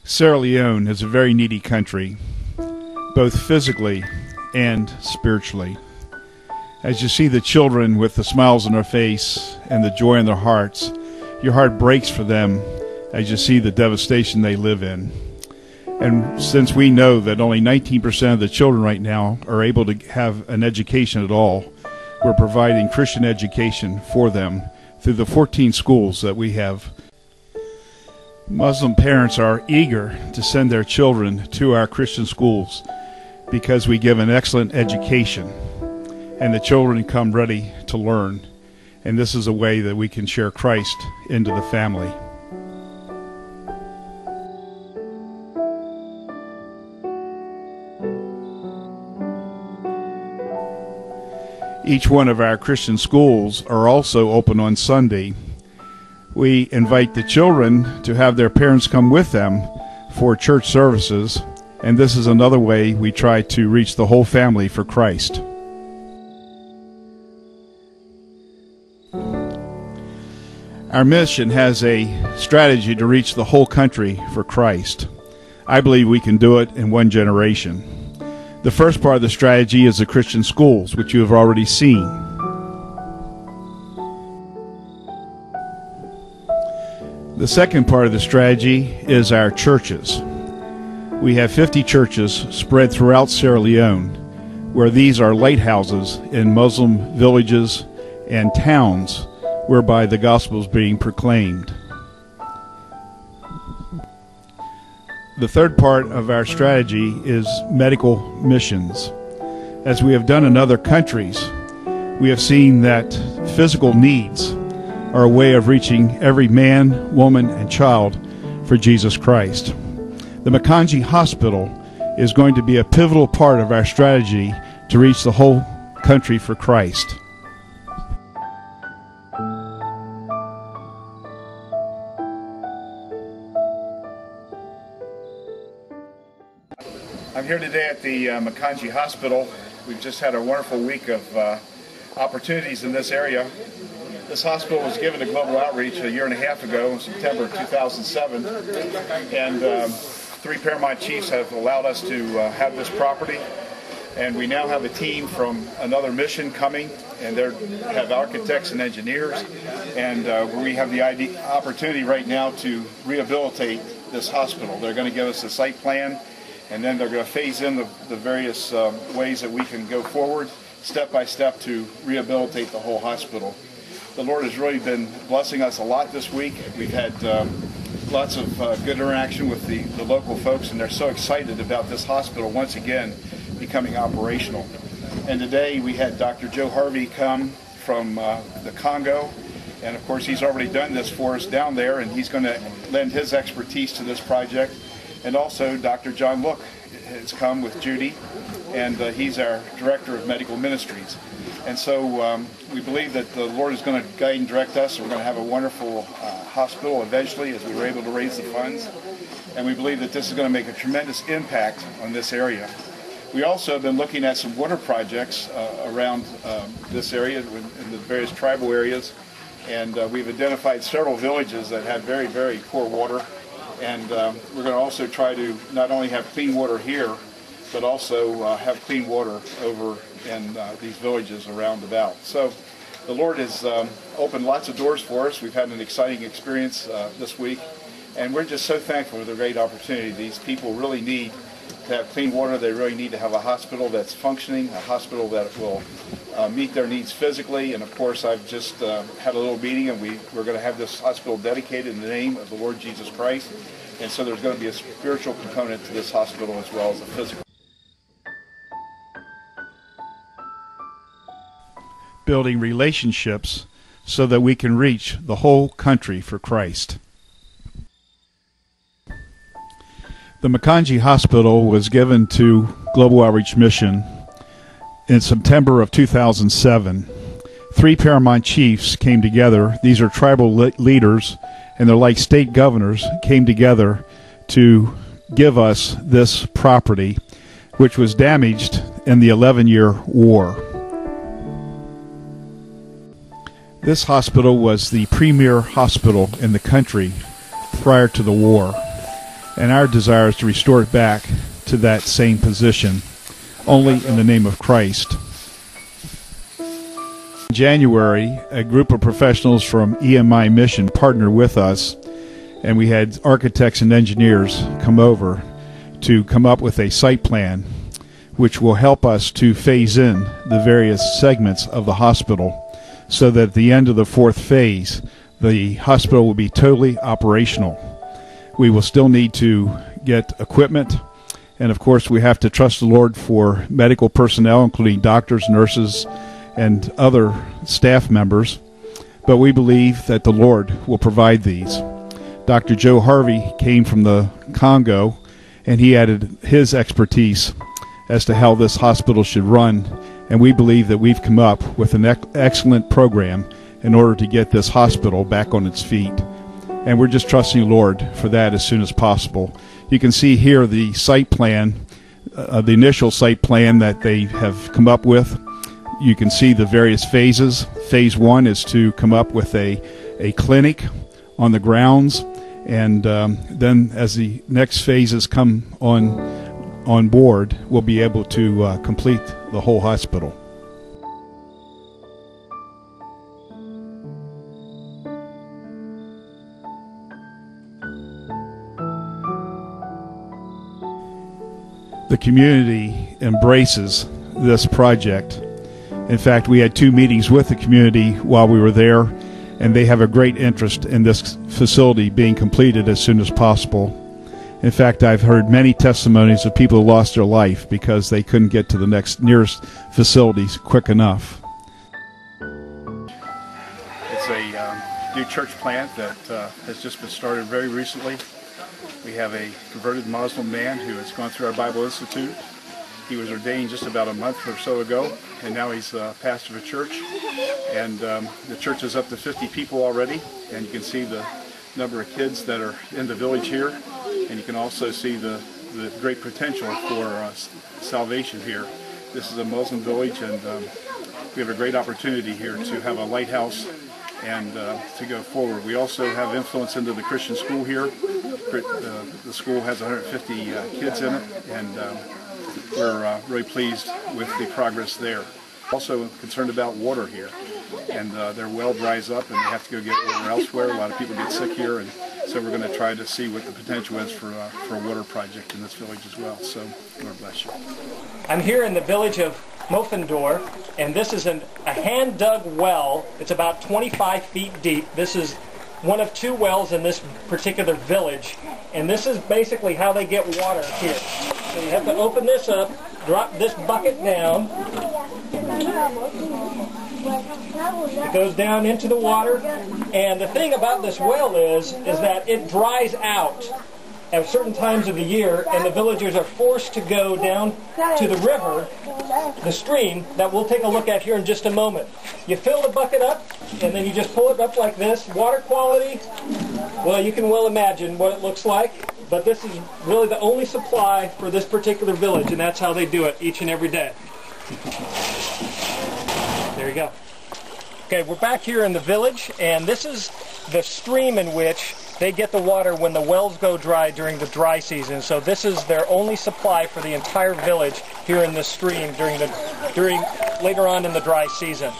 Sierra Leone is a very needy country, both physically and spiritually. As you see the children with the smiles on their face and the joy in their hearts, your heart breaks for them as you see the devastation they live in. And since we know that only 19% of the children right now are able to have an education at all, we're providing Christian education for them through the 14 schools that we have. Muslim parents are eager to send their children to our Christian schools because we give an excellent education and the children come ready to learn. And this is a way that we can share Christ into the family. Each one of our Christian schools are also open on Sunday. We invite the children to have their parents come with them for church services, and this is another way we try to reach the whole family for Christ. Our mission has a strategy to reach the whole country for Christ. I believe we can do it in one generation. The first part of the strategy is the Christian schools, which you have already seen. The second part of the strategy is our churches. We have 50 churches spread throughout Sierra Leone, where these are lighthouses in Muslim villages and towns whereby the gospel is being proclaimed. The third part of our strategy is medical missions. As we have done in other countries, we have seen that physical needs are a way of reaching every man, woman, and child for Jesus Christ. The Mokanji Hospital is going to be a pivotal part of our strategy to reach the whole country for Christ. I'm here today at the Mokanji Hospital. We've just had a wonderful week of opportunities in this area. This hospital was given to Global Outreach a year and a half ago in September 2007, and 3 Paramount Chiefs have allowed us to have this property. And we now have a team from another mission coming, and they have architects and engineers, and we have the opportunity right now to rehabilitate this hospital. They're going to give us a site plan, and then they're going to phase in the various ways that we can go forward step by step to rehabilitate the whole hospital. The Lord has really been blessing us a lot this week. We've had lots of good interaction with the local folks, and they're so excited about this hospital once again becoming operational. And today we had Dr. Joe Harvey come from the Congo, and of course he's already done this for us down there, and he's going to lend his expertise to this project. And also Dr. John Look has come with Judy, and he's our Director of Medical Ministries. And so we believe that the Lord is going to guide and direct us. We're going to have a wonderful hospital eventually as we were able to raise the funds. And we believe that this is going to make a tremendous impact on this area. We also have been looking at some water projects around this area in the various tribal areas. And we've identified several villages that have very, very poor water. And we're going to also try to not only have clean water here, but also have clean water over in these villages around about. So the Lord has opened lots of doors for us. We've had an exciting experience this week, and we're just so thankful for the great opportunity. These people really need to have clean water. They really need to have a hospital that's functioning, a hospital that will meet their needs physically. And of course, I've just had a little meeting, and we're going to have this hospital dedicated in the name of the Lord Jesus Christ. And so there's going to be a spiritual component to this hospital as well as a physical. Building relationships so that we can reach the whole country for Christ. The Mokanji Hospital was given to Global Outreach Mission in September of 2007. 3 Paramount Chiefs came together. These are tribal leaders, and they're like state governors, came together to give us this property, which was damaged in the 11-year war. This hospital was the premier hospital in the country prior to the war. And our desire is to restore it back to that same position, only in the name of Christ. In January, a group of professionals from EMI Mission partnered with us, and we had architects and engineers come over to come up with a site plan which will help us to phase in the various segments of the hospital so that at the end of the fourth phase, the hospital will be totally operational. We will still need to get equipment, and of course we have to trust the Lord for medical personnel, including doctors, nurses, and other staff members, but we believe that the Lord will provide these. Dr. Joe Harvey came from the Congo, and he added his expertise as to how this hospital should run, and we believe that we've come up with an excellent program in order to get this hospital back on its feet. And we're just trusting the Lord for that as soon as possible. You can see here the site plan, the initial site plan that they have come up with. You can see the various phases. Phase 1 is to come up with a clinic on the grounds, and then as the next phases come on board, we'll be able to complete the whole hospital. The community embraces this project. In fact, we had 2 meetings with the community while we were there, and they have a great interest in this facility being completed as soon as possible. In fact, I've heard many testimonies of people who lost their life because they couldn't get to the nearest facilities quick enough. It's a new church plant that has just been started very recently. We have a converted Muslim man who has gone through our Bible Institute. He was ordained just about a month or so ago, and now he's a pastor of a church. And the church is up to 50 people already, and you can see the number of kids that are in the village here, and you can also see the great potential for salvation here. This is a Muslim village, and we have a great opportunity here to have a lighthouse and to go forward. We also have influence into the Christian school here. The school has 150 kids in it, and we're really pleased with the progress there. Also concerned about water here, and their well dries up and they have to go get water elsewhere. A lot of people get sick here, and so we're going to try to see what the potential is for a water project in this village as well. So, Lord bless you. I'm here in the village of Mokanji, and this is a hand-dug well. It's about 25 feet deep. This is one of 2 wells in this particular village, and this is basically how they get water here. So you have to open this up, drop this bucket down. It goes down into the water, and the thing about this well is that it dries out at certain times of the year, and the villagers are forced to go down to the river, the stream, that we'll take a look at here in just a moment. You fill the bucket up, and then you just pull it up like this. Water quality, well, you can well imagine what it looks like, but this is really the only supply for this particular village, and that's how they do it each and every day. There you go. Okay, we're back here in the village, and this is the stream in which they get the water when the wells go dry during the dry season. So this is their only supply for the entire village here in this stream during later on in the dry season.